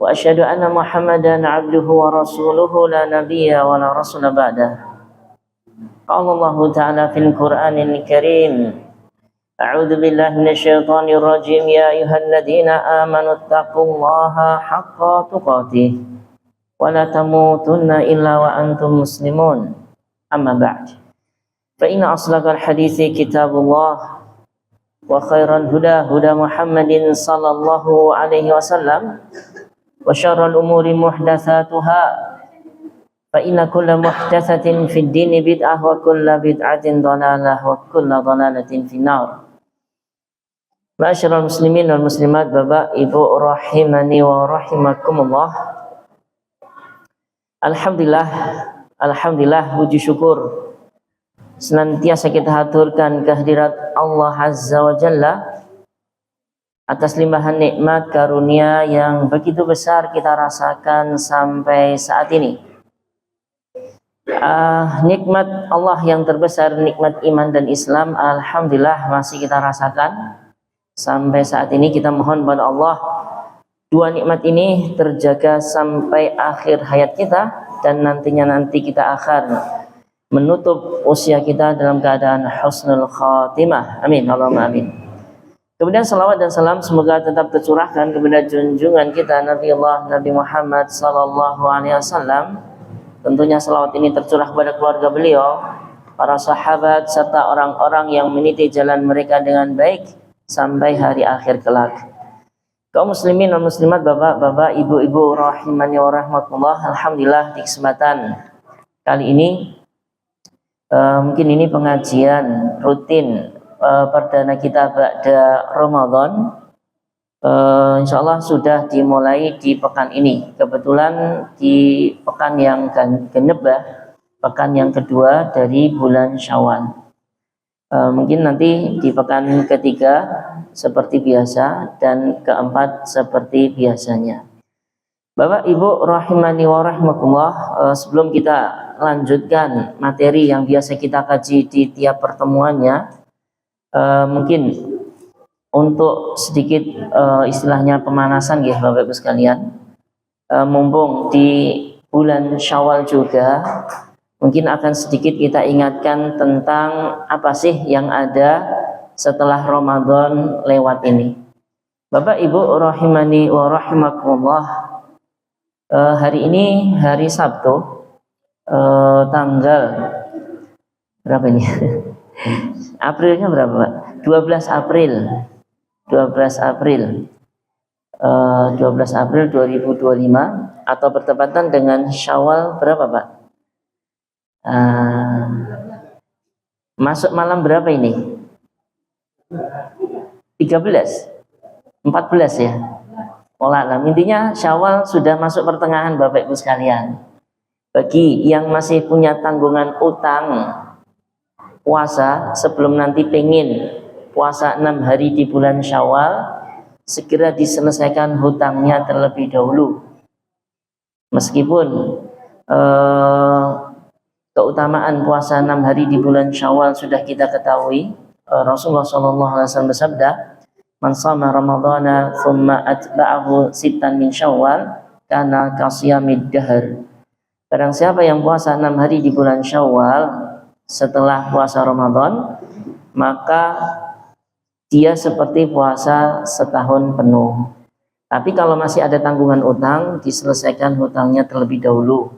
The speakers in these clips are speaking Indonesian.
وأشهد أن محمدا عبده ورسوله لا نبي ولا رسول بعده. قال الله تعالى في القرآن الكريم: أعوذ بالله من الشيطان الرجيم يا أيها الذين آمنوا اتقوا الله حق تقاته ولا تموتن إلا وأنتم مسلمون. أما بعد، فإن أصدق الحديث كتاب الله وخير الهدى هدى محمد صلى الله عليه وسلم وشر الأمور محدثاتها فإن كل محدثة في الدين بدعة وكل بدعة ضلالة وكل ضلالة في النار. Ma'asyiral muslimin wal muslimat, Bapak Ibu rahimani wa rahimakumullah. Alhamdulillah, puji syukur senantiasa kita haturkan kehadirat Allah Azza wa Jalla atas limpahan nikmat karunia yang begitu besar kita rasakan sampai saat ini. Nikmat Allah yang terbesar, nikmat iman dan Islam, alhamdulillah masih kita rasakan sampai saat ini. Kita mohon pada Allah dua nikmat ini terjaga sampai akhir hayat kita, dan nanti kita akan menutup usia kita dalam keadaan husnul khatimah. Amin, Allahumma amin. Kemudian salawat dan salam semoga tetap tercurahkan kepada junjungan kita Nabi Muhammad sallallahu alaihi wasallam. Tentunya salawat ini tercurah kepada keluarga beliau, para sahabat, serta orang-orang yang meniti jalan mereka dengan baik sampai hari akhir kelak. Kaum muslimin dan muslimat, bapak-bapak, ibu-ibu rahimani wa rahmatullah, alhamdulillah di kesempatan kali ini mungkin ini pengajian rutin perdana kita pada Ramadan. Insyaallah sudah dimulai di pekan ini. Kebetulan di pekan yang genep, pekan yang kedua dari bulan Syawal. Mungkin nanti di pekan ketiga seperti biasa dan keempat seperti biasanya. Bapak Ibu rahimani wa rahmatullah, sebelum kita lanjutkan materi yang biasa kita kaji di tiap pertemuannya, mungkin untuk sedikit istilahnya pemanasan ya Bapak Ibu sekalian, mumpung di bulan Syawal juga, mungkin akan sedikit kita ingatkan tentang apa sih yang ada setelah Ramadan lewat ini. Bapak Ibu rahimani wa rahimakumullah, hari ini hari Sabtu, tanggal berapa ini? Aprilnya berapa, Pak? 12 April 2025 atau bertepatan dengan Syawal berapa, Pak? Masuk malam berapa ini? 13 14 ya. Wallah, intinya Syawal sudah masuk pertengahan Bapak Ibu sekalian. Bagi yang masih punya tanggungan utang puasa, sebelum nanti pengen puasa 6 hari di bulan Syawal, segera diselesaikan hutangnya terlebih dahulu. Meskipun keutamaan puasa 6 hari di bulan Syawal sudah kita ketahui, Rasulullah SAW bersabda, "Man shama Ramadhana thumma atba'ahu sittan min Syawal kana kasiyamid dahr." Barang siapa yang puasa 6 hari di bulan Syawal setelah puasa Ramadan, maka dia seperti puasa setahun penuh. Tapi kalau masih ada tanggungan utang, diselesaikan hutangnya terlebih dahulu.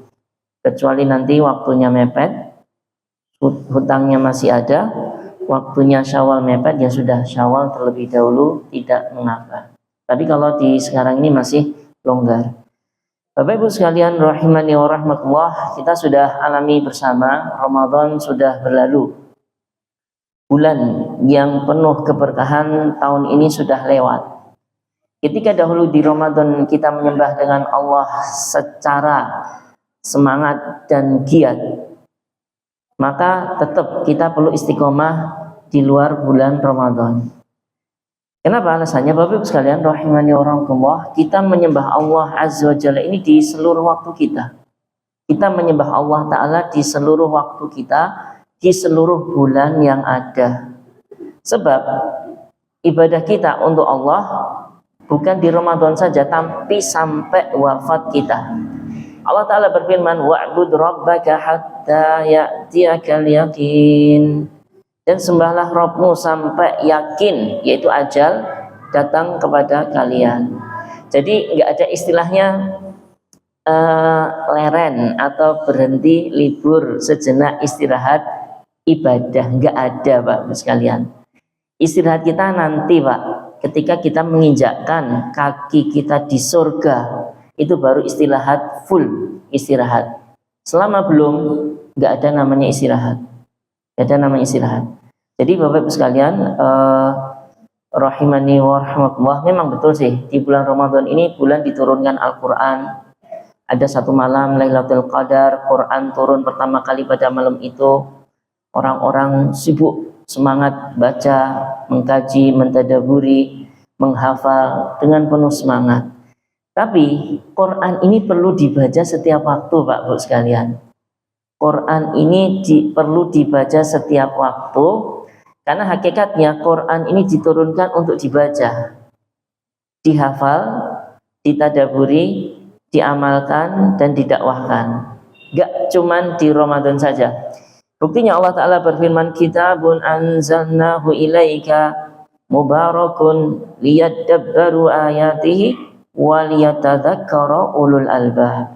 Kecuali nanti waktunya mepet, hutangnya masih ada, waktunya Syawal mepet, ya sudah Syawal terlebih dahulu, tidak mengapa. Tapi kalau di sekarang ini masih longgar. Bapak Ibu sekalian rahimani wa rahmatullah, kita sudah alami bersama, Ramadan sudah berlalu. Bulan yang penuh keberkahan tahun ini sudah lewat. Ketika dahulu di Ramadan kita menyembah dengan Allah secara semangat dan giat, maka tetap kita perlu istiqomah di luar bulan Ramadan. Kenapa alasannya? Bapak Ibu sekalian rahimani wa rahmatullah, kita menyembah Allah Azza wa Jalla ini di seluruh waktu kita. Kita menyembah Allah Ta'ala di seluruh waktu kita, di seluruh bulan yang ada. Sebab ibadah kita untuk Allah bukan di Ramadan saja, tapi sampai wafat kita. Allah Ta'ala berfirman, wa'bud rabbaka hatta ya'tiyakal yaqin. Dan sembahlah Rabbmu sampai yakin, yaitu ajal, datang kepada kalian. Jadi nggak ada istilahnya leren atau berhenti libur sejenak istirahat ibadah, nggak ada Pak sekalian. Istirahat kita nanti Pak, ketika kita menginjakkan kaki kita di surga, itu baru istirahat, full istirahat. Selama belum, nggak ada namanya istirahat, nggak ada namanya istirahat. Jadi Bapak Ibu sekalian, rahimani wa rahmatullah, memang betul sih di bulan Ramadan ini bulan diturunkan Al-Quran. Ada satu malam Lailatul Qadar, Quran turun pertama kali pada malam itu. Orang-orang sibuk semangat baca, mengkaji, mentadaburi, menghafal dengan penuh semangat. Tapi Quran ini perlu dibaca setiap waktu Pak Bu sekalian. Quran ini perlu dibaca setiap waktu, karena hakikatnya Quran ini diturunkan untuk dibaca, dihafal, ditadaburi, diamalkan, dan didakwahkan. Gak cuman di Ramadan saja. Buktinya Allah Ta'ala berfirman, kitabun anzalnahu ilaika mubarakun liyadabbaru ayatihi waliyatadzakkara ulul albab.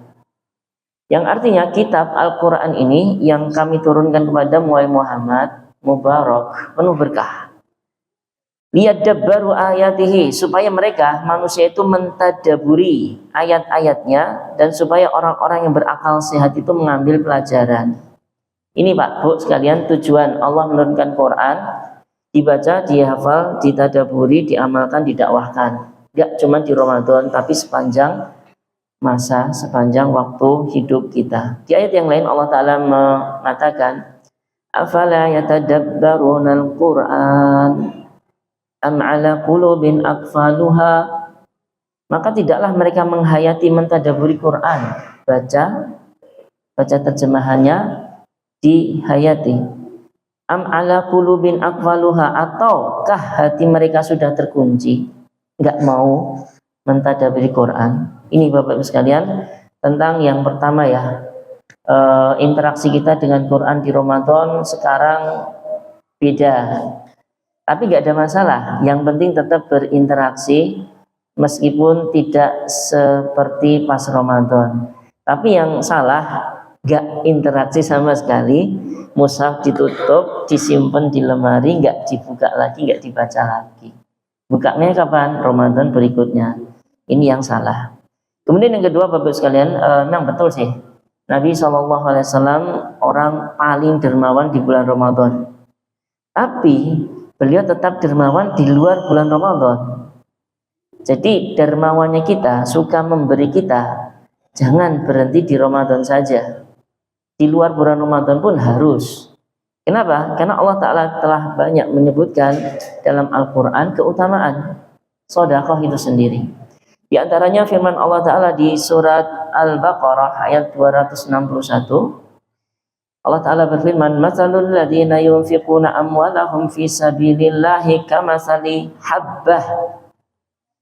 Yang artinya kitab Al-Quran ini yang kami turunkan kepada Muhammad, mubarak, penuh berkah. Liyadabbaru ayatihi, supaya mereka manusia itu mentadaburi ayat-ayatnya, dan supaya orang-orang yang berakal sehat itu mengambil pelajaran. Ini Pak Bu sekalian tujuan Allah menurunkan Quran, dibaca, dihafal, ditadaburi, diamalkan, didakwahkan. Gak cuma di Ramadan, tapi sepanjang masa, sepanjang waktu hidup kita. Di ayat yang lain Allah Ta'ala mengatakan, afala yatadabbarunal Quran am ala qulubin aqfaluha. Maka tidaklah mereka menghayati, mentadaburi Quran, baca terjemahannya, dihayati. Am ala qulubin aqfaluha, ataukah hati mereka sudah terkunci, nggak mau mentadaburi Quran. Ini Bapak Ibu sekalian tentang yang pertama ya, interaksi kita dengan Quran di Ramadan sekarang beda. Tapi nggak ada masalah, yang penting tetap berinteraksi meskipun tidak seperti pas Ramadan. Tapi yang salah nggak interaksi sama sekali, mushaf ditutup, disimpan di lemari, nggak dibuka lagi, nggak dibaca lagi. Bukanya kapan? Ramadan berikutnya. Ini yang salah. Kemudian yang kedua Bapak sekalian, memang betul sih, Nabi SAW orang paling dermawan di bulan Ramadan. Tapi beliau tetap dermawan di luar bulan Ramadan. Jadi dermawannya kita, suka memberi kita, jangan berhenti di Ramadan saja. Di luar bulan Ramadan pun harus. Kenapa? Karena Allah Ta'ala telah banyak menyebutkan dalam Al-Quran keutamaan sedekah itu sendiri. Di antaranya firman Allah Ta'ala di surat Al-Baqarah ayat 261. Allah Ta'ala berfirman, matsalul ladzina yunfiquna amwalahum fi sabilillahi kamatsali habbah.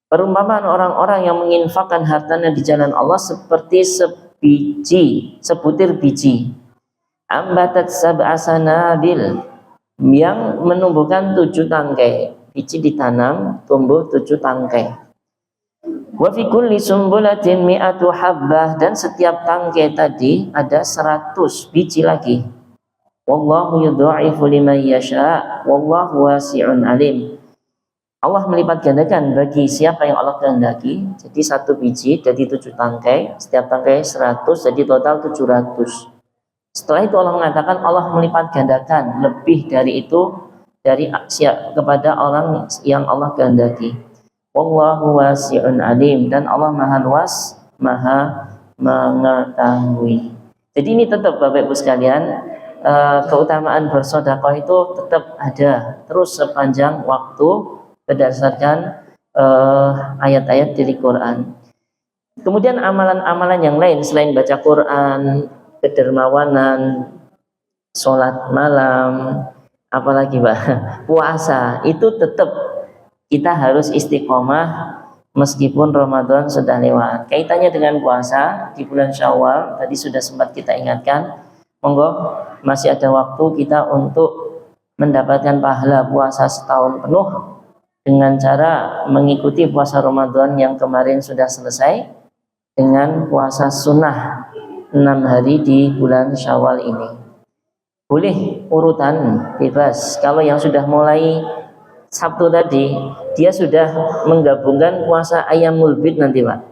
Perumpamaan orang-orang yang menginfakkan hartanya di jalan Allah seperti sebutir biji. Ambatat sab'a sanabil, yang menumbuhkan 7 tangkai. Biji ditanam, tumbuh 7 tangkai. Wa fi kulli sumbulatin mi'atu habbah, dan setiap tangkai tadi ada 100 biji lagi. Wallahu yudha'ifu liman yasha' wallahu wasi'un alim. Allah melipat gandakan bagi siapa yang Allah kehendaki. Jadi 1 biji jadi 7 tangkai, setiap tangkai 100, jadi total 700. Setelah itu Allah mengatakan Allah melipat gandakan lebih dari itu dari kepada orang yang Allah kehendaki. Wallahu wasi'un alim, dan Allah Maha luas, Maha mengetahui. Jadi ini tetap Bapak Ibu sekalian, keutamaan bersedekah itu tetap ada terus sepanjang waktu berdasarkan ayat-ayat dari Quran. Kemudian amalan-amalan yang lain selain baca Quran, kedermawanan, sholat malam, apalagi Pak, puasa, itu tetap kita harus istiqomah meskipun Ramadan sudah lewat. Kaitannya dengan puasa di bulan Syawal tadi sudah sempat kita ingatkan. Monggo masih ada waktu kita untuk mendapatkan pahala puasa setahun penuh dengan cara mengikuti puasa Ramadan yang kemarin sudah selesai dengan puasa sunnah 6 hari di bulan Syawal ini. Boleh urutan bebas. Kalau yang sudah mulai Sabtu tadi, dia sudah menggabungkan puasa Ayyamul Bid nanti Pak,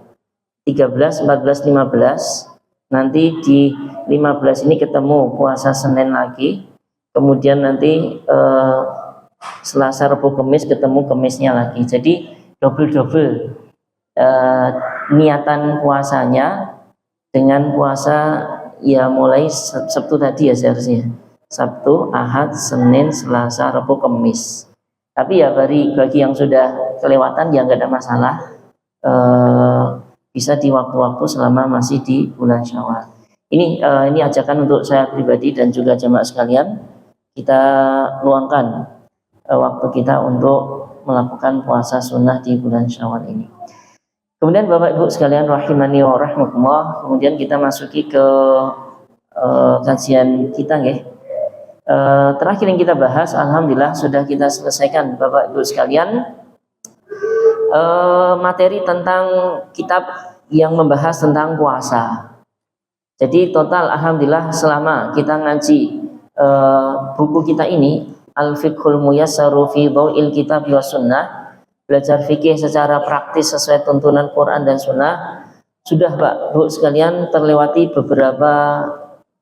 13, 14, 15. Nanti di 15 ini ketemu puasa Senin lagi, kemudian nanti Selasa, Rabu, Kamis ketemu Kamisnya lagi. Jadi double niatan puasanya dengan puasa ya mulai Sabtu tadi ya seharusnya. Sabtu, Ahad, Senin, Selasa, Rabu, Kamis. Tapi ya bagi yang sudah kelewatan ya nggak ada masalah, bisa di waktu-waktu selama masih di bulan Syawal. Ini ajakan untuk saya pribadi dan juga jamaah sekalian, kita luangkan waktu kita untuk melakukan puasa sunnah di bulan Syawal ini. Kemudian Bapak Ibu sekalian rahimani wa rahmatullah, kemudian kita masuki ke kajian kita nggih. Terakhir yang kita bahas, alhamdulillah sudah kita selesaikan Bapak Ibu sekalian, materi tentang kitab yang membahas tentang puasa. Jadi total alhamdulillah selama kita ngaji buku kita ini Al-Fiqhul Muyassaru fi Dhau'il Kitab wa Sunnah, belajar fikih secara praktis sesuai tuntunan Quran dan Sunnah, sudah Pak Bu sekalian terlewati beberapa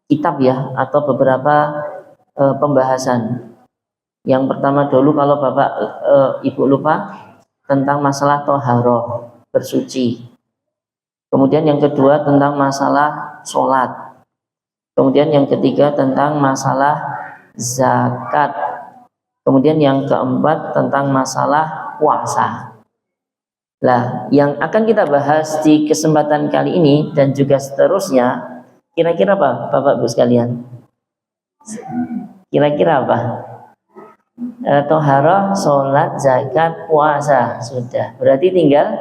kitab ya, atau beberapa pembahasan. Yang pertama dulu kalau Bapak Ibu lupa tentang masalah toharoh, bersuci. Kemudian yang kedua tentang masalah sholat. Kemudian yang ketiga tentang masalah zakat. Kemudian yang keempat tentang masalah puasa. Nah, yang akan kita bahas di kesempatan kali ini dan juga seterusnya, kira-kira apa Bapak Ibu sekalian? Kira-kira apa? Toharoh, sholat, zakat, puasa. Sudah. Berarti tinggal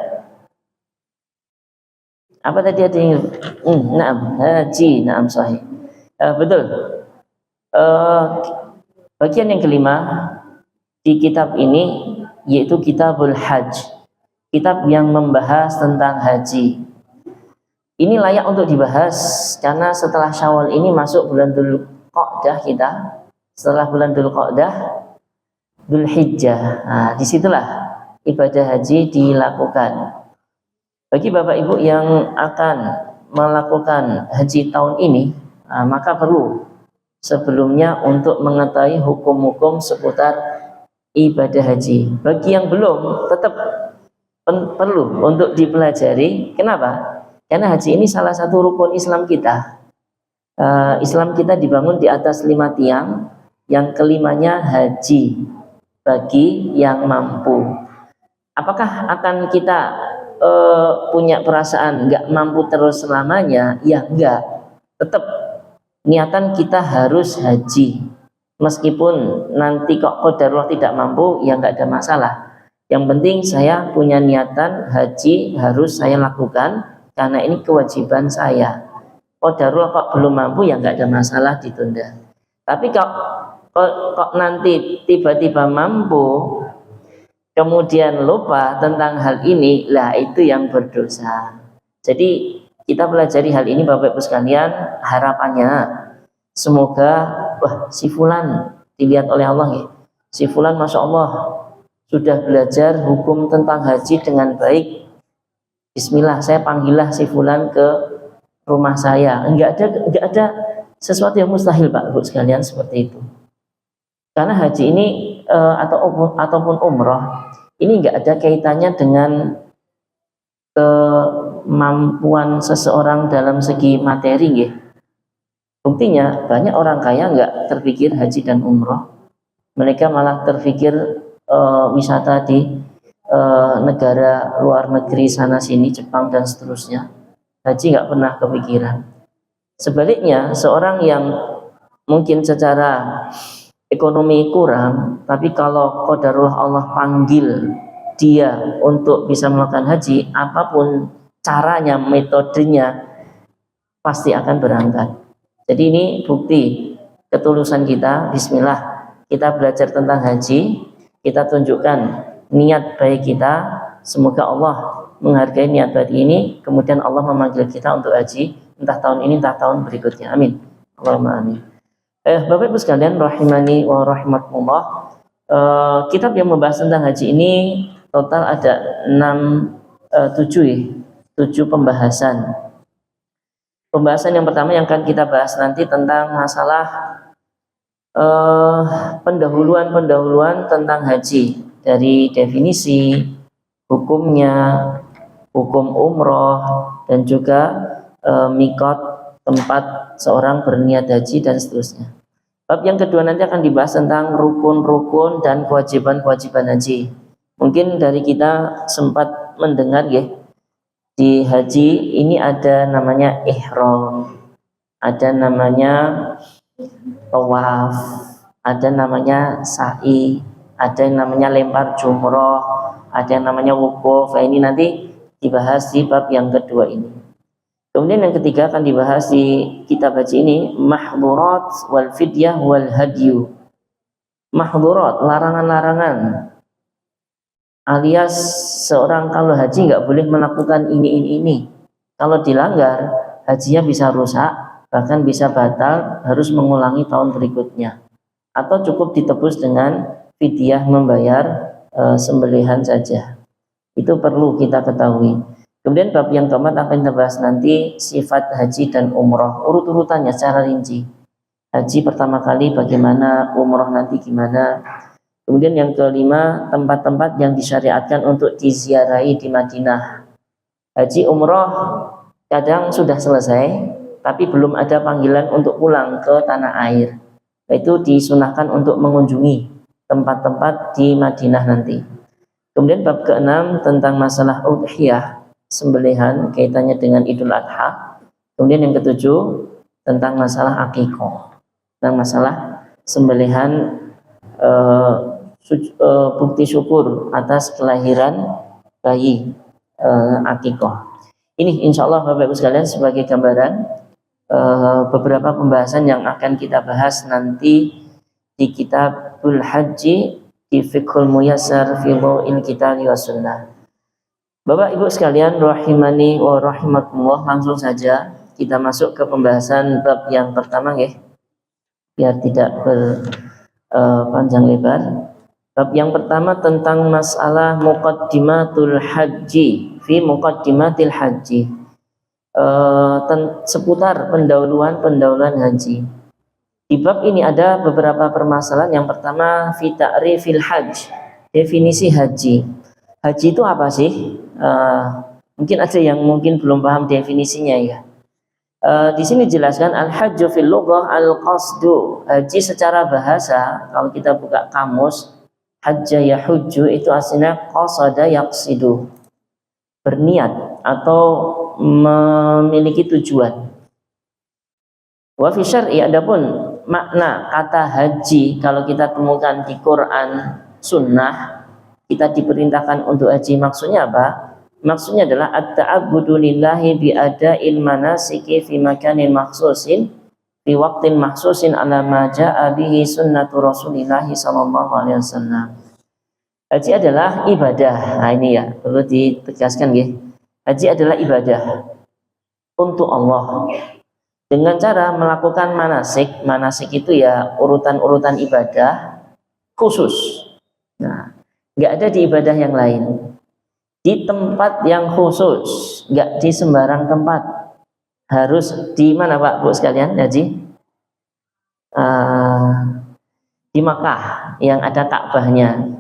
apa tadi ada yang haji, sahih. Betul. Bagian yang kelima di kitab ini yaitu Kitabul Hajj. Kitab yang membahas tentang haji. Ini layak untuk dibahas karena setelah Syawal ini masuk bulan Dzulqa'dah kita. Setelah bulan Dzulqa'dah, Dzulhijjah. Nah, disitulah ibadah haji dilakukan. Bagi Bapak Ibu yang akan melakukan haji tahun ini, maka perlu sebelumnya untuk mengetahui hukum-hukum seputar ibadah haji. Bagi yang belum, tetap perlu untuk dipelajari. Kenapa? Karena haji ini salah satu rukun Islam kita. Islam kita dibangun di atas 5 tiang. Yang kelimanya haji bagi yang mampu. Apakah akan kita punya perasaan nggak mampu terus selamanya? Ya enggak. Tetap niatan kita harus haji. Meskipun nanti kok qadarullah tidak mampu, ya enggak ada masalah. Yang penting saya punya niatan haji harus saya lakukan karena ini kewajiban saya. Qadarullah kok belum mampu, ya enggak ada masalah ditunda. Tapi kok nanti tiba-tiba mampu kemudian lupa tentang hal ini, lah itu yang berdosa. Jadi kita pelajari hal ini Bapak Ibu sekalian, harapannya semoga si fulan dilihat oleh Allah ya. Si fulan Masya Allah sudah belajar hukum tentang haji dengan baik. Bismillah, saya panggillah si fulan ke rumah saya. Enggak ada sesuatu yang mustahil Pak Ibu sekalian seperti itu. Karena haji ini ataupun umroh ini enggak ada kaitannya dengan kemampuan seseorang dalam segi materi ya. Buktinya banyak orang kaya enggak terpikir haji dan umroh. Mereka malah terpikir wisata di negara luar negeri sana sini, Jepang dan seterusnya. Haji enggak pernah kepikiran. Sebaliknya seorang yang mungkin secara ekonomi kurang, tapi kalau qadarullah Allah panggil dia untuk bisa melakukan haji, apapun caranya, metodenya, pasti akan berangkat. Jadi ini bukti ketulusan kita. Bismillah, kita belajar tentang haji, kita tunjukkan niat baik kita. Semoga Allah menghargai niat baik ini, kemudian Allah memanggil kita untuk haji, entah tahun ini, entah tahun berikutnya. Amin. Allahumma amin. Bapak Ibu sekalian, rahimani wa rahimakumullah. Kitab yang membahas tentang haji ini total ada 7 pembahasan. Pembahasan yang pertama yang akan kita bahas nanti tentang masalah pendahuluan tentang haji, dari definisi, hukumnya, hukum umroh, dan juga mikot, tempat seorang berniat haji, dan seterusnya. Bab yang kedua nanti akan dibahas tentang rukun-rukun dan kewajiban-kewajiban haji. Mungkin dari kita sempat mendengar ya, di haji ini ada namanya ihram, ada namanya tawaf, ada namanya sa'i, ada yang namanya lempar jumroh, ada yang namanya wukuf. Ini nanti dibahas di bab yang kedua ini. Kemudian yang ketiga akan dibahas di kitab haji ini, mahdhurat wal fidyah wal hadyu. Mahdhurat, larangan-larangan, alias seorang kalau haji nggak boleh melakukan ini. Kalau dilanggar, hajinya bisa rusak, bahkan bisa batal, harus mengulangi tahun berikutnya. Atau cukup ditebus dengan fidyah, membayar sembelihan saja. Itu perlu kita ketahui. Kemudian bab yang keempat akan kita bahas nanti sifat haji dan umroh, urut-urutannya secara rinci. Haji pertama kali bagaimana, umroh nanti gimana. Kemudian yang kelima, tempat-tempat yang disyariatkan untuk diziarahi di Madinah. Haji umroh kadang sudah selesai, tapi belum ada panggilan untuk pulang ke tanah air. Itu disunahkan untuk mengunjungi tempat-tempat di Madinah nanti. Kemudian bab keenam tentang masalah udhiyah, sembelihan, kaitannya dengan Idul Adha. Kemudian yang ketujuh tentang masalah akikoh, tentang masalah sembelihan, bukti syukur atas kelahiran bayi, akikoh. Ini insya Allah Bapak Ibu sekalian sebagai gambaran beberapa pembahasan yang akan kita bahas nanti di Kitabul Haji di Fiqhul Muyassar fi Dhaw'il Kitabi wa Sunnah. Bapak Ibu sekalian rahimani wa rahimakumullah, langsung saja kita masuk ke pembahasan bab yang pertama ya, biar tidak berpanjang lebar. Bab yang pertama tentang masalah muqaddimatul haji, fi muqaddimatil haji, seputar pendahuluan haji. Di bab ini ada beberapa permasalahan. Yang pertama, fi ta'rifil hajj, definisi haji. Haji itu apa sih? Mungkin ada yang mungkin belum paham definisinya ya. Di sini jelaskan al-hajju fil lughah al-qasdu. Haji secara bahasa, kalau kita buka kamus, hajja yahujju itu aslinya qasada yaqsidu, berniat atau memiliki tujuan. Wa fi syar'i, adapun makna kata haji kalau kita temukan di Quran, sunnah, kita diperintahkan untuk haji, maksudnya apa? Maksudnya adalah at-ta'abbudu lillahi bi ada'il manasiki fi makanin makhsusin fi waqtin makhsusin ala ma ja'a bihi sunnatu Rasulillah sallallahu alaihi wasallam. Haji adalah ibadah. Nah ini ya perlu ditegaskan ya. Haji adalah ibadah untuk Allah dengan cara melakukan manasik. Manasik itu ya urutan-urutan ibadah khusus. Nah, nggak ada di ibadah yang lain, di tempat yang khusus, nggak di sembarang tempat. Harus di mana Pak Bu sekalian haji? Di Makkah yang ada Ka'bahnya.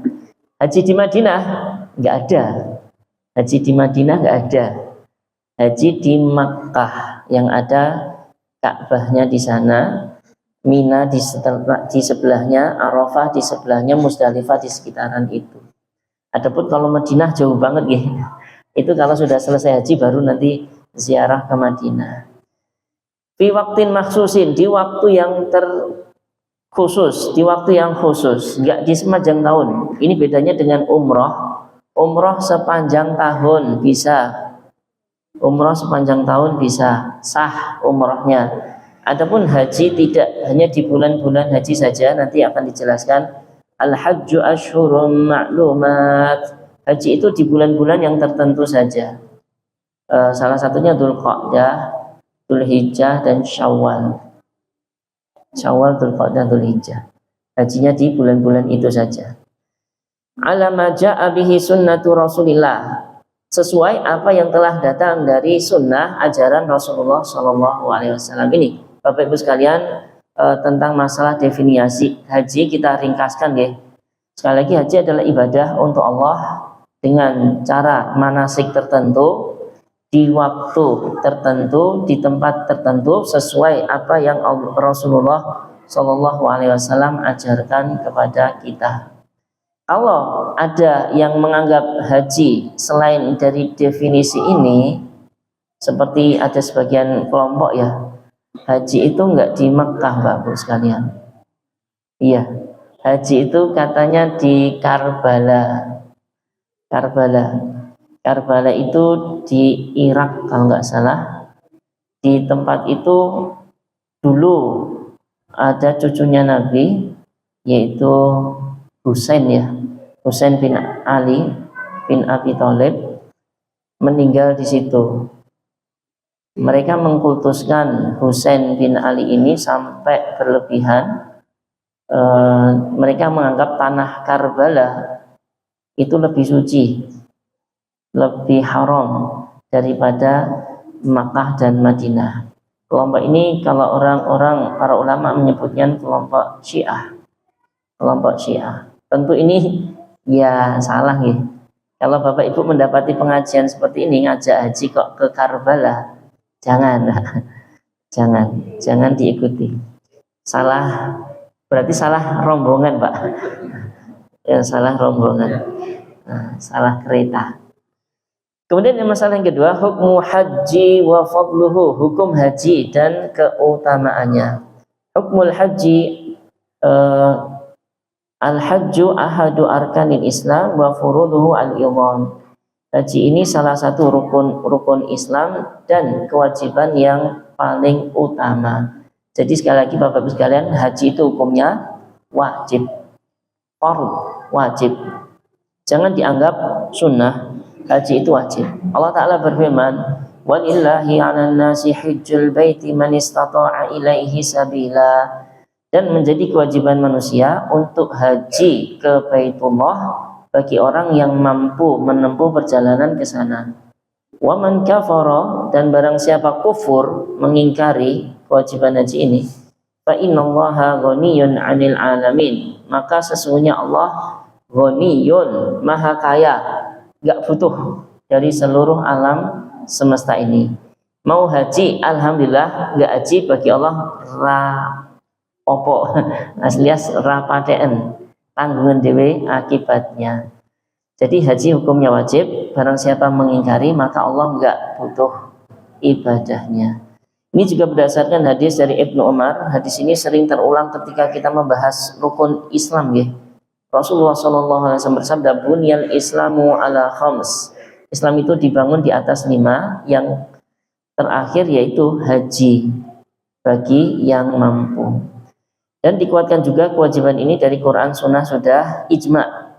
Haji di Madinah nggak ada. Haji di Madinah nggak ada. Haji di Makkah yang ada Ka'bahnya di sana, Mina di sebelahnya, Arafah di sebelahnya, Musdalifah di sekitaran itu. Adapun kalau Madinah jauh banget ya. Itu kalau sudah selesai haji baru nanti ziarah ke Madinah. Fi waqtin makhsusin, di waktu yang terkhusus, di waktu yang khusus, enggak di semajang tahun. Ini bedanya dengan umroh. Umroh sepanjang tahun bisa. Umroh sepanjang tahun bisa, sah umrohnya. Adapun haji tidak, hanya di bulan-bulan haji saja. Nanti akan dijelaskan. Al-hajju ashhurum ma'lumat. Haji itu di bulan-bulan yang tertentu saja. Salah satunya Dzulqa'dah, Dzulhijjah, dan Syawal. Syawal, Dzulqa'dah, Dzulhijjah. Hajinya di bulan-bulan itu saja. Ala ma ja'a bihi sunnatu Rasulillah, sesuai apa yang telah datang dari sunnah ajaran Rasulullah Shallallahu Alaihi Wasallam. Ini Bapak Ibu sekalian, tentang masalah definisi haji kita ringkaskan ya. Sekali lagi, haji adalah ibadah untuk Allah dengan cara manasik tertentu, di waktu tertentu, di tempat tertentu, sesuai apa yang Rasulullah Shallallahu Alaihi Wasallam ajarkan kepada kita. Kalau ada yang menganggap haji selain dari definisi ini, seperti ada sebagian kelompok ya, haji itu enggak di Mekah, Bapak sekalian. Iya, haji itu katanya di Karbala. Karbala itu di Irak kalau nggak salah. Di tempat itu dulu ada cucunya Nabi, yaitu Husain ya. Husain bin Ali bin Abi Thalib meninggal di situ. Mereka mengkultuskan Husain bin Ali ini sampai berlebihan. Mereka menganggap tanah Karbala itu lebih suci, lebih haram daripada Makkah dan Madinah. Kelompok ini kalau orang-orang para ulama menyebutnya kelompok Syiah. Kelompok Syiah. Tentu ini ya salah ya. Kalau Bapak Ibu mendapati pengajian seperti ini, ngajak haji kok ke Karbala, jangan diikuti. Salah, berarti salah rombongan, Pak. Ya, salah rombongan, salah kereta. Kemudian yang masalah yang kedua, hukmu haji wa fadluhu, hukum haji dan keutamaannya. Hukmul haji, al-hajju ahadu arkanil Islam wa furuduhu al-idham. Haji ini salah satu rukun Islam dan kewajiban yang paling utama. Jadi sekali lagi Bapak Ibu sekalian, haji itu hukumnya wajib, fardhu, wajib. Jangan dianggap sunnah, haji itu wajib. Allah Ta'ala berfirman, walillahi 'alan nasi hajjul baiti man istata'a ilaihi sabila. Dan menjadi kewajiban manusia untuk haji ke Baitullah bagi orang yang mampu menempuh perjalanan ke sana. Wa man kafara, dan barang siapa kufur mengingkari kewajiban haji ini, fa innallaha ghaniyun 'anil 'alamin, maka sesungguhnya Allah ghaniyun, maha kaya, enggak butuh dari seluruh alam semesta ini. Mau haji alhamdulillah, enggak haji bagi Allah opo aslias rapaten, tanggungan dewe akibatnya. Jadi haji hukumnya wajib, barang siapa mengingkari maka Allah enggak butuh ibadahnya. Ini juga berdasarkan hadis dari Ibnu Umar. Hadis ini sering terulang ketika kita membahas rukun Islam ya. Rasulullah SAW bersabda, bunyal Islamu ala khams. Islam itu dibangun di atas 5, yang terakhir yaitu haji bagi yang mampu. Dan dikuatkan juga kewajiban ini dari Quran Sunnah sudah ijma'.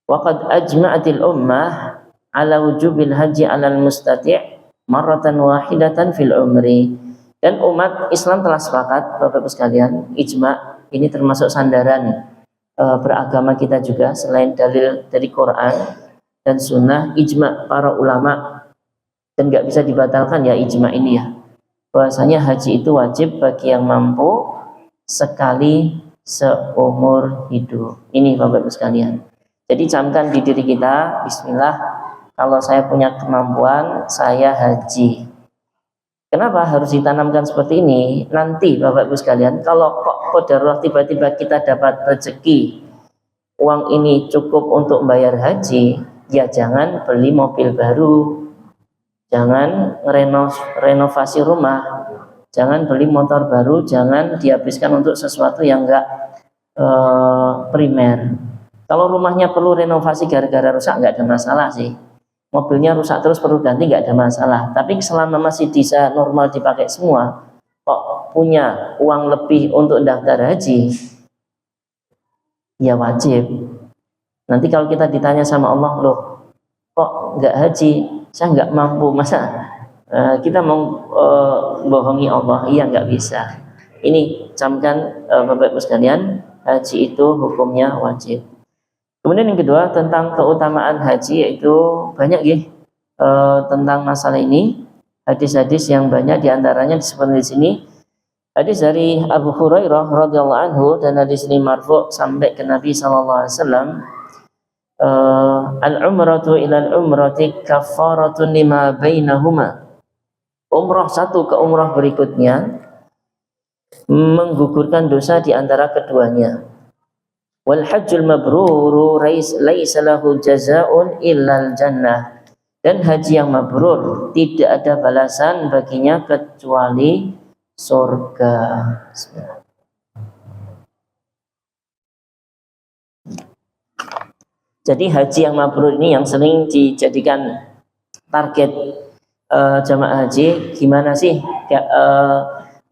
Waqad ajma'atil ummah ala wujubil haji alal mustati' marratan wahidatan fil umri. Dan umat Islam telah sepakat, Bapak Ibu sekalian, ijma' ini termasuk sandaran beragama kita juga, selain dalil dari Quran dan Sunnah, ijma' para ulama, dan nggak bisa dibatalkan ya ijma' ini ya, bahwasanya haji itu wajib bagi yang mampu sekali seumur hidup. Ini Bapak Ibu sekalian. Jadi camkan di diri kita, bismillah, kalau saya punya kemampuan, saya haji. Kenapa harus ditanamkan seperti ini? Nanti Bapak Ibu sekalian, kalau kok qadarullah tiba-tiba kita dapat rezeki, uang ini cukup untuk bayar haji, ya jangan beli mobil baru, jangan renovasi rumah, jangan beli motor baru, jangan dihabiskan untuk sesuatu yang enggak primer. Kalau rumahnya perlu renovasi gara-gara rusak, nggak ada masalah sih. Mobilnya rusak terus perlu ganti, nggak ada masalah. Tapi selama masih bisa normal dipakai semua, kok punya uang lebih untuk daftar haji, ya wajib. Nanti kalau kita ditanya sama Allah, loh kok nggak haji, saya nggak mampu, masa kita mau bohongi Allah? Iya, nggak bisa. Ini camkan Bapak Ibu sekalian, haji itu hukumnya wajib. Kemudian yang kedua tentang keutamaan haji, yaitu banyak ya tentang masalah ini hadis-hadis yang banyak, diantaranya disebut di sini hadis dari Abu Hurairah radhiyallahu anhu, dan hadis ini marfu sampai ke Nabi sallallahu alaihi wasallam. Al-umratu ila al-umrati kafaratun lima bainahuma. Umrah satu ke umrah berikutnya menggugurkan dosa di antara keduanya. Wal hajjul mabruru laisa lahu jazaa'un illal jannah. Dan haji yang mabrur tidak ada balasan baginya kecuali surga. Jadi haji yang mabrur ini yang sering dijadikan target jamaah haji, gimana sih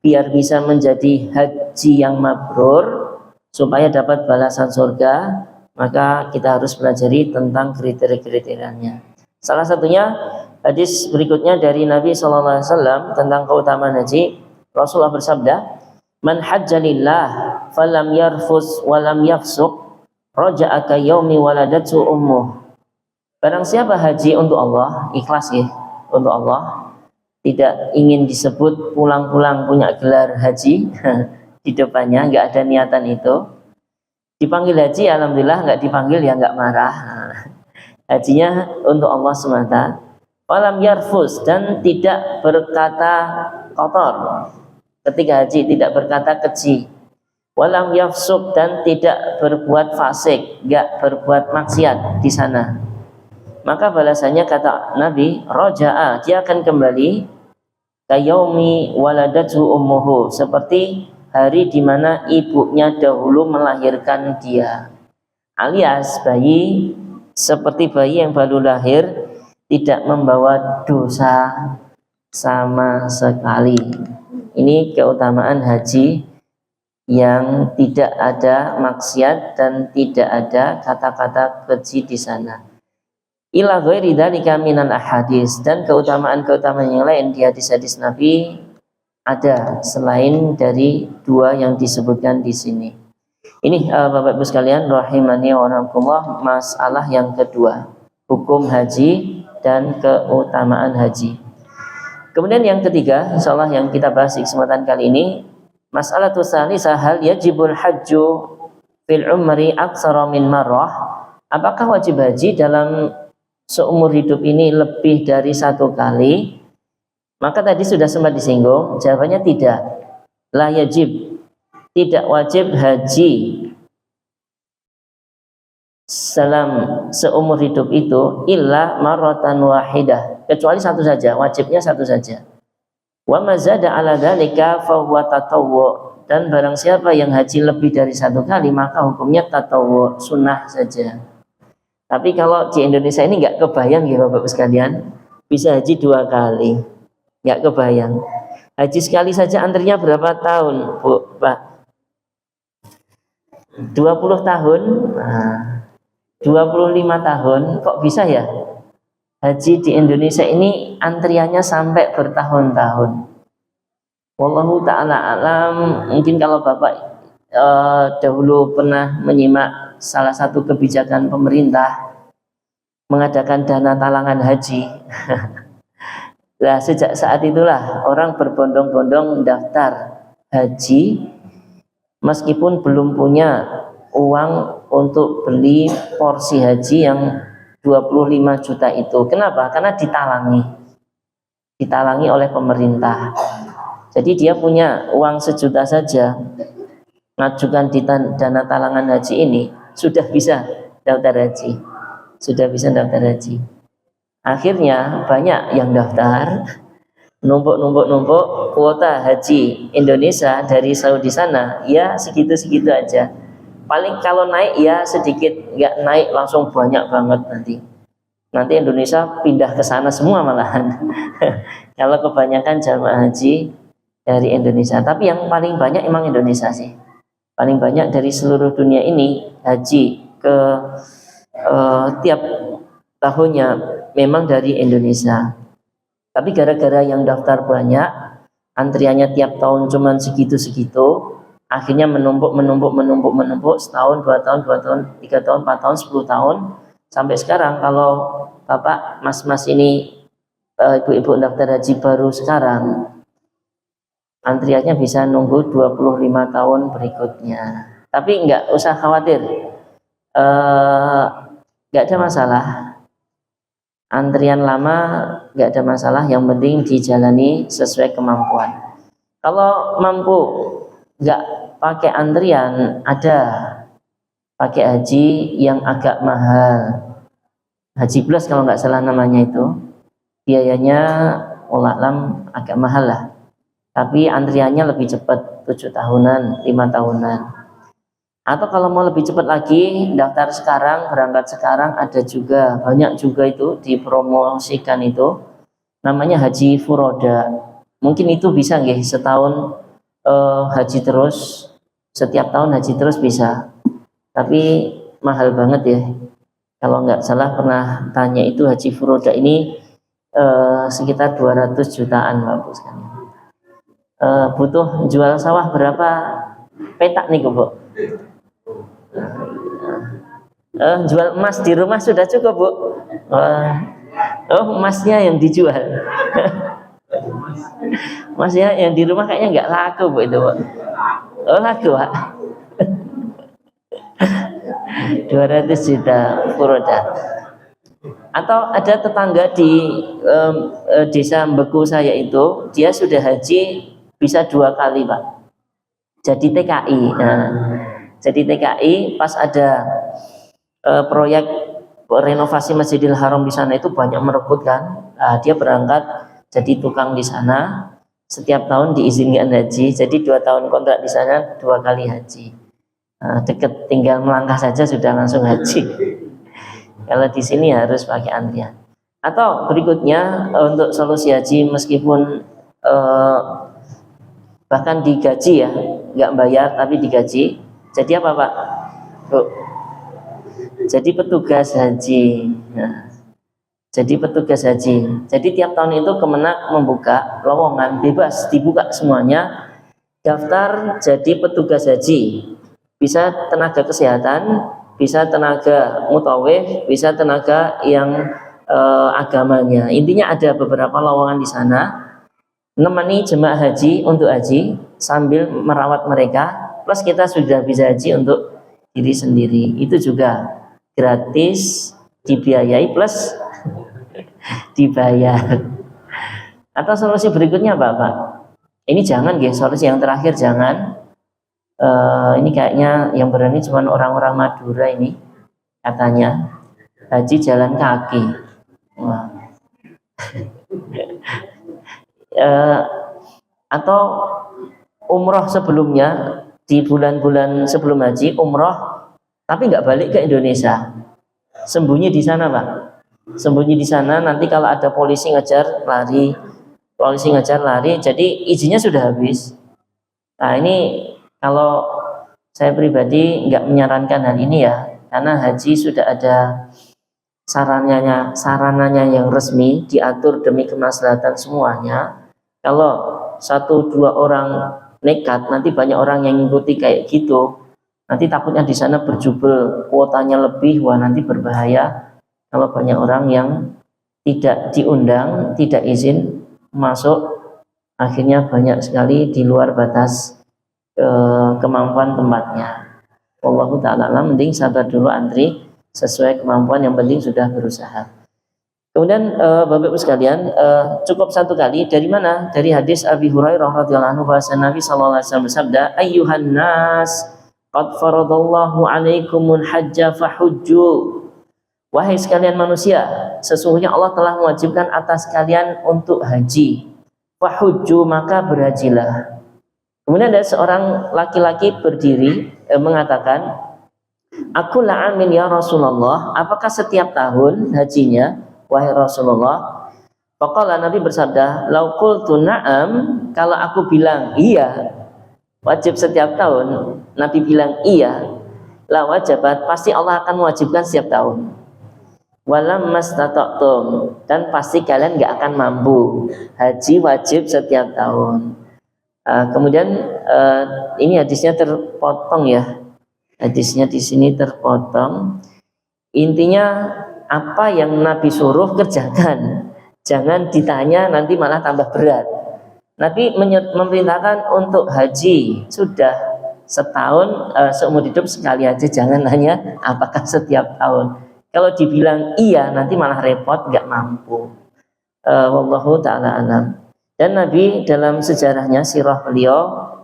biar bisa menjadi haji yang mabrur supaya dapat balasan surga. Maka kita harus pelajari tentang kriteria-kriterianya. Salah satunya hadis berikutnya dari Nabi SAW tentang keutamaan haji. Rasulullah bersabda, man hajjalillah falam yarfus walam yafsuq raja'a ka yaumi waladatu ummuh. Barang siapa haji untuk Allah, ikhlas ya, untuk Allah, tidak ingin disebut pulang-pulang punya gelar haji di depannya, nggak ada niatan itu. Dipanggil haji, alhamdulillah, nggak dipanggil ya nggak marah. Hajinya untuk Allah semata. Walam yarfus, dan tidak berkata kotor ketika haji, tidak berkata keji. Walam yafsuk, dan tidak berbuat fasik, nggak berbuat maksiat di sana. Maka balasannya kata Nabi, roja'a, dia akan kembali kayaumi waladatu ummuhu, seperti hari di mana ibunya dahulu melahirkan dia. Alias bayi, seperti bayi yang baru lahir, tidak membawa dosa sama sekali. Ini keutamaan haji yang tidak ada maksiat dan tidak ada kata-kata keji di sana. Ila ghairi dzalika minal ahadits, dan keutamaan-keutamaan yang lain di hadis-hadis Nabi ada selain dari dua yang disebutkan di sini. Ini Bapak Ibu sekalian rahimani wa rahimakumullah, masalah yang kedua, hukum haji dan keutamaan haji. Kemudian yang ketiga, insyaallah yang kita bahas di kesempatan kali ini, masalah tsalitsah, hal yajibul hajju fil umri aktsara min marrah. Apakah wajib haji dalam seumur hidup ini lebih dari satu kali? Maka tadi sudah sempat disinggung, jawabannya tidak. La yajib, tidak wajib haji dalam seumur hidup itu illa marratan wahidah, kecuali satu saja, wajibnya satu saja. Wa mazada ala dzalika fa huwa tatawwu, dan barang siapa yang haji lebih dari satu kali maka hukumnya tatawwu, sunnah saja. Tapi kalau di Indonesia ini nggak kebayang ya Bapak sekalian, bisa haji dua kali, nggak kebayang. Haji sekali saja antrinya berapa tahun, Bu, Pak? 20 tahun, 25 tahun, kok bisa ya? Haji di Indonesia ini antriannya sampai bertahun-tahun. Wallahu ta'ala alam. Mungkin kalau Bapak dahulu pernah menyimak salah satu kebijakan pemerintah mengadakan dana talangan haji. Nah, sejak saat itulah orang berbondong-bondong daftar haji meskipun belum punya uang untuk beli porsi haji yang 25 juta itu. Kenapa? Karena ditalangi oleh pemerintah. Jadi dia punya uang 1 juta saja, ngajukan di dana talangan haji ini, sudah bisa daftar haji. Akhirnya banyak yang daftar, numpuk kuota haji Indonesia dari Saudi sana, ya segitu-segitu aja. Paling kalau naik ya sedikit, nggak naik langsung banyak banget nanti Indonesia pindah ke sana semua malahan. Kalau kebanyakan jamaah haji dari Indonesia, tapi yang paling banyak emang Indonesia sih, paling banyak dari seluruh dunia ini haji ke tiap tahunnya memang dari Indonesia. Tapi gara-gara yang daftar banyak, antriannya tiap tahun cuman segitu-segitu, akhirnya menumpuk setahun, 2 tahun, 3 tahun, 4 tahun, 10 tahun, sampai sekarang kalau bapak mas-mas ini ibu-ibu daftar haji baru sekarang, antriannya bisa nunggu 25 tahun berikutnya. Tapi nggak usah khawatir, nggak ada masalah. Antrian lama nggak ada masalah, yang penting dijalani sesuai kemampuan. Kalau mampu nggak pakai antrian, ada pakai haji yang agak mahal, Haji Plus kalau nggak salah namanya itu, biayanya alam agak mahal lah, tapi antriannya lebih cepat, 7 tahunan, 5 tahunan. Atau kalau mau lebih cepat lagi, daftar sekarang, berangkat sekarang, ada juga, banyak juga itu dipromosikan itu, namanya Haji Furoda. Mungkin itu bisa nggih, setahun haji terus, setiap tahun haji terus bisa, tapi mahal banget ya. Kalau nggak salah pernah tanya itu Haji Furoda ini sekitar 200 jutaan Bapak sekalian. Butuh jual sawah berapa petak nih Bu? Jual emas di rumah sudah cukup Bu. Emasnya yang dijual. Emasnya yang di rumah kayaknya nggak laku Bu itu Bu. Laku Pak. 200 juta furoda. Atau ada tetangga di desa Mbeku saya itu, dia sudah haji bisa 2 kali Pak. Jadi TKI. Nah, jadi TKI pas ada proyek renovasi Masjidil Haram di sana itu banyak merebutkan. Nah, dia berangkat jadi tukang di sana, setiap tahun diizinkan haji. Jadi 2 tahun kontrak di sana, 2 kali haji. Nah, deket, tinggal melangkah saja sudah langsung haji. Kalau di sini harus pakai antrian. Atau berikutnya untuk solusi haji meskipun bahkan digaji ya, nggak bayar tapi digaji. Jadi apa Pak? Bu? Jadi petugas haji. Nah, jadi petugas haji. Jadi tiap tahun itu Kemenak membuka lowongan bebas, dibuka semuanya. Daftar jadi petugas haji. Bisa tenaga kesehatan, bisa tenaga mutawif, bisa tenaga yang agamanya. Intinya ada beberapa lowongan di sana. Menemani jemaah haji untuk haji sambil merawat mereka. Plus kita sudah bisa haji untuk diri sendiri. Itu juga gratis, dibiayai plus dibayar. Atau solusi berikutnya Bapak, ini jangan guys, solusi yang terakhir jangan. Ini kayaknya yang berani cuma orang-orang Madura ini, katanya haji jalan kaki. Atau umroh sebelumnya, di bulan-bulan sebelum haji umroh tapi nggak balik ke Indonesia, sembunyi di sana Pak, sembunyi di sana. Nanti kalau ada polisi ngejar lari, jadi izinnya sudah habis. Nah ini kalau saya pribadi nggak menyarankan hal ini ya, karena haji sudah ada sarananya yang resmi, diatur demi kemaslahatan semuanya. Kalau 1-2 orang nekat, nanti banyak orang yang ngikuti kayak gitu. Nanti takutnya di sana berjubel, kuotanya lebih, wah nanti berbahaya. Kalau banyak orang yang tidak diundang, tidak izin masuk, akhirnya banyak sekali di luar batas kemampuan tempatnya. Wallahu ta'ala alam, mending sabar dulu antri sesuai kemampuan, yang penting sudah berusaha. Kemudian Bapak Ibu sekalian, cukup 1 kali. Dari mana? Dari hadis Abi Hurairah radhiyallahu anhu bahwa Nabi sallallahu alaihi wasallam bersabda, "Ayyuhan nas, qad faradallahu 'alaikumul hajja fahujju." Wahai sekalian manusia, sesungguhnya Allah telah mewajibkan atas kalian untuk haji. Fahujju, maka berhajilah. Kemudian ada seorang laki-laki berdiri mengatakan, Aku la'amin ya Rasulullah, apakah setiap tahun hajinya wahai Rasulullah? Faqala, Nabi bersabda, lau qultu na'am, kalau aku bilang iya wajib setiap tahun, Nabi bilang iya, la wajabat, pasti Allah akan mewajibkan setiap tahun. Walam mastata'tum, dan pasti kalian nggak akan mampu haji wajib setiap tahun. Kemudian ini hadisnya terpotong ya. Hadisnya di sini terpotong. Intinya apa yang Nabi suruh kerjakan. Jangan ditanya nanti malah tambah berat. Nabi memerintahkan untuk haji sudah setahun, seumur hidup sekali aja. Jangan nanya apakah setiap tahun. Kalau dibilang iya nanti malah repot, nggak mampu. Wallahu ta'ala alam. Dan Nabi dalam sejarahnya sirah beliau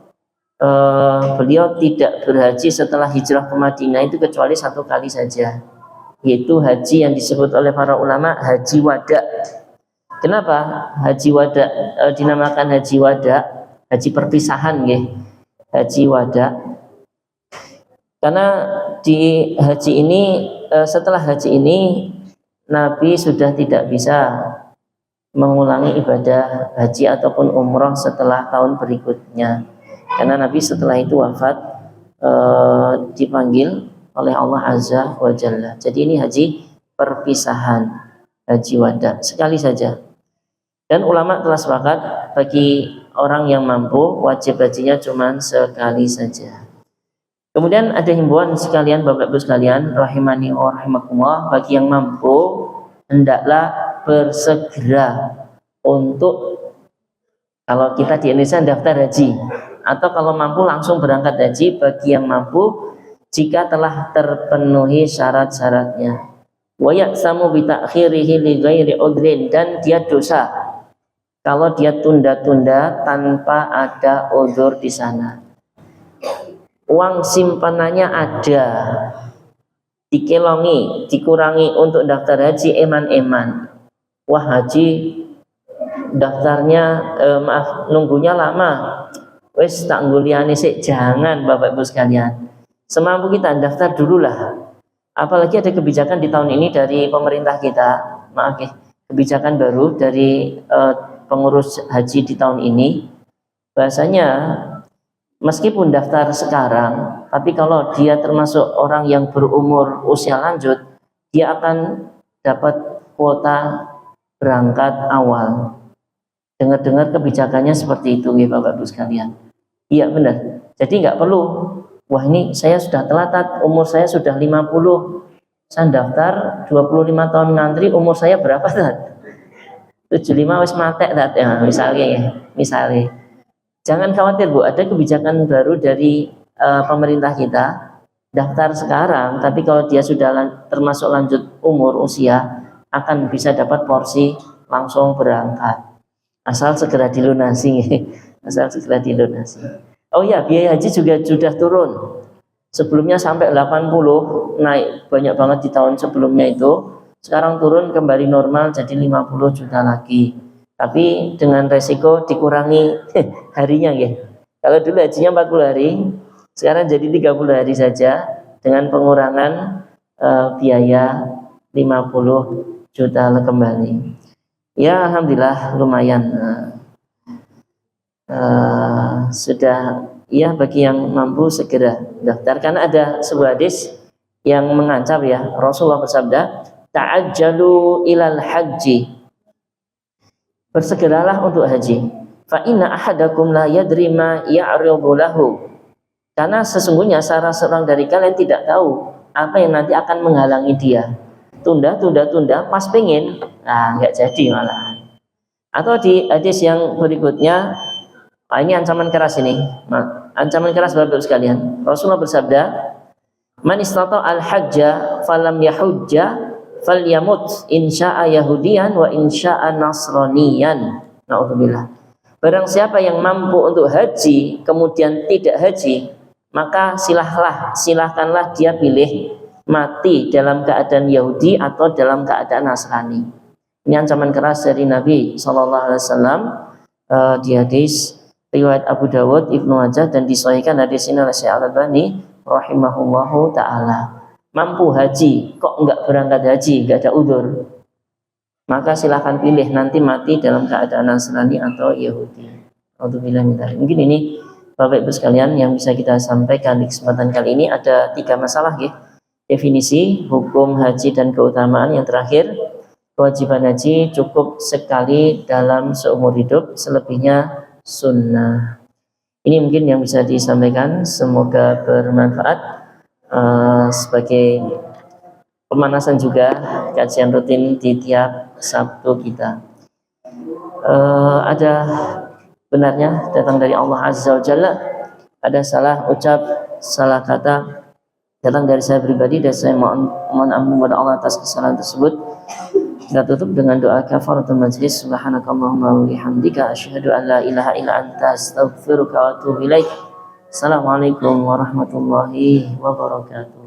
tidak berhaji setelah hijrah ke Madinah itu kecuali satu kali saja, yaitu haji yang disebut oleh para ulama haji wada. Kenapa haji wada dinamakan haji wada, haji perpisahan ya, haji wada? Karena di haji ini, setelah haji ini Nabi sudah tidak bisa mengulangi ibadah haji ataupun umroh setelah tahun berikutnya. Karena Nabi setelah itu wafat, dipanggil oleh Allah Azza wa Jalla. Jadi ini haji perpisahan, haji wada, sekali saja. Dan ulama telah sepakat bagi orang yang mampu wajib hajinya cuma sekali saja. Kemudian ada himbauan sekalian, Bapak Ibu sekalian, rahimani wa rahimakumullah, bagi yang mampu hendaklah bersegera untuk, kalau kita di Indonesia, daftar haji, atau kalau mampu langsung berangkat haji bagi yang mampu jika telah terpenuhi syarat-syaratnya. Wa ya'samu bi ta'khirihi li ghairi udrin, dan dia dosa kalau dia tunda-tunda tanpa ada udzur di sana. Uang simpanannya ada, dikelongi, dikurangi untuk daftar haji eman-eman. Wah, haji daftarnya nunggunya lama. Wes tak nguliani sih, jangan Bapak Ibu sekalian. Semampu kita daftar dululah. Apalagi ada kebijakan di tahun ini dari pemerintah kita, maaf ya, kebijakan baru dari pengurus haji di tahun ini. Bahasanya meskipun daftar sekarang, tapi kalau dia termasuk orang yang berumur usia lanjut, dia akan dapat kuota berangkat awal. Dengar-dengar kebijakannya seperti itu ya Bapak Ibu sekalian. Iya benar. Jadi nggak perlu, wah ini saya sudah telat, umur saya sudah 50, saya daftar 25 tahun ngantri, umur saya berapa tat? 75 wis matek tat ya, misalnya. Jangan khawatir Bu, ada kebijakan baru dari pemerintah kita. Daftar sekarang, tapi kalau dia sudah termasuk lanjut umur usia, akan bisa dapat porsi langsung berangkat. Asal segera dilunasi. Asal segera dilunasi. Oh ya, biaya haji juga sudah turun. Sebelumnya sampai 80, naik banyak banget di tahun sebelumnya itu. Sekarang turun kembali normal jadi 50 juta lagi. Tapi dengan resiko dikurangi harinya ya. Kalau dulu hajinya 40 hari, sekarang jadi 30 hari saja dengan pengurangan biaya 50 juta kembali. Ya alhamdulillah lumayan. Sudah ya, bagi yang mampu segera daftar, karena ada sebuah hadis yang mengancam ya. Rasulullah bersabda, ta'ajjalu ilal haji, bersegeralah untuk haji. Fa inna ahadakum la yadri ma ya'ridu lahu, karena sesungguhnya salah seorang dari kalian tidak tahu apa yang nanti akan menghalangi dia. Tunda, pas pengen, nggak jadi malah. Atau di hadis yang berikutnya, ini ancaman keras ini, ancaman keras Bapak sekalian. Rasulullah bersabda, man istata al-hajja falam yahujja falyamut insya'a yahudiyan wa insya'a nasraniyan. Na'udzubillah. Barang siapa yang mampu untuk haji kemudian tidak haji, maka silahkanlah dia pilih mati dalam keadaan Yahudi atau dalam keadaan Nasrani. Ini ancaman keras dari Nabi SAW di hadis riwayat Abu Dawud, Ibnu Majah, dan disahihkan hadis ini oleh Syekh Al-Albani rahimahullahu taala. mampu haji kok enggak berangkat haji, enggak ada udzur, maka silahkan pilih nanti mati dalam keadaan Nasrani atau Yahudi. Mungkin ini Bapak Ibu sekalian yang bisa kita sampaikan di kesempatan kali ini. Ada 3 masalah ya. Definisi, hukum haji dan keutamaan. Yang terakhir, kewajiban haji cukup sekali dalam seumur hidup, selebihnya sunnah. Ini mungkin yang bisa disampaikan, semoga bermanfaat sebagai pemanasan juga kajian rutin di tiap Sabtu kita. Ada benarnya datang dari Allah Azza wa Jalla, ada salah ucap, salah kata datang dari saya pribadi, dan saya mohon ampun kepada Allah atas kesalahan tersebut. Kita tutup dengan doa kafaratul majlis. Subhanakallahumma wa bihamdika asyhadu an la ilaha illa anta astaghfiruka wa atubu ilaik. Assalamualaikum warahmatullahi wabarakatuh.